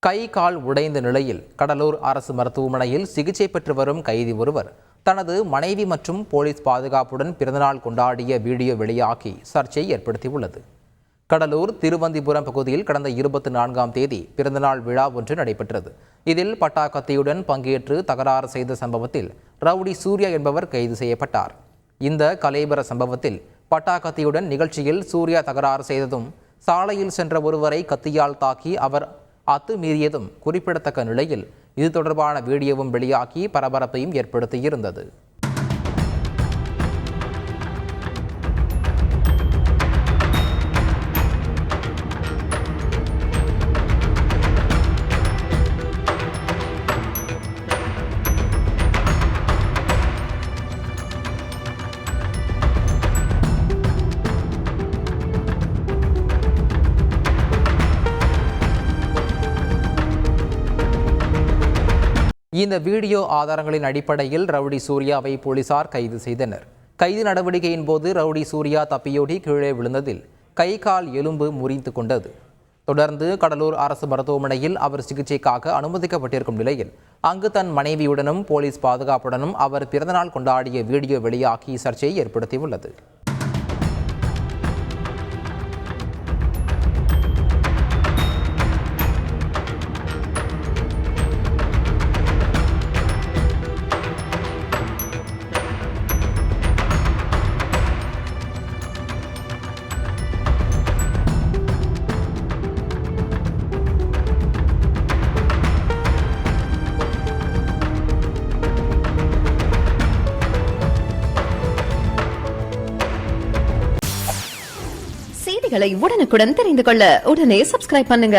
கை கால் உடைந்த நிலையில் கடலூர் அரசு மருத்துவமனையில் சிகிச்சை பெற்று வரும் கைதி ஒருவர் தனது மனைவி மற்றும் போலீஸ் பாதுகாப்புடன் பிறந்தநாள் கொண்டாடிய வீடியோ வெளியாகி சர்ச்சையை ஏற்படுத்தியுள்ளது. கடலூர் திருவந்திபுரம் பகுதியில் கடந்த 24ஆம் தேதி பிறந்தநாள் விழா ஒன்று நடைபெற்றது. இதில் பட்டாக்கத்தியுடன் பங்கேற்று தகராறு செய்த சம்பவத்தில் ரவுடி சூர்யா என்பவர் கைது செய்யப்பட்டார். இந்த கலேபர சம்பவத்தில் பட்டாக்கத்தியுடன் நிகழ்ச்சியில் சூர்யா தகராறு செய்ததும் சாலையில் சென்ற ஒருவரை கத்தியால் தாக்கி அவர் அத்துமீறியதும் குறிப்பிடத்தக்க நிலையில் இது தொடர்பான வீடியோவும் வெளியாகி பரபரப்பையும் ஏற்படுத்தியிருந்தது. இந்த வீடியோ ஆதாரங்களின் அடிப்படையில் ரவுடி சூர்யாவை போலீசார் கைது செய்தனர். கைது நடவடிக்கையின் போது ரவுடி சூர்யா தப்பியோடி கீழே விழுந்ததில் கை கால் எலும்பு முறிந்து கொண்டது. தொடர்ந்து கடலூர் அரசு மருத்துவமனையில் அவர் சிகிச்சைக்காக அனுமதிக்கப்பட்டிருக்கும் நிலையில் அங்கு தன் மனைவியுடனும் போலீஸ் பாதுகாப்புடனும் அவர் பிறந்தநாள் கொண்டாடிய வீடியோ வெளியாகி சர்ச்சையை ஏற்படுத்தியுள்ளது. செய்திகளை உடனுக்குடன் தெரிந்து கொள்ள உடனே சப்ஸ்கிரைப் பண்ணுங்க.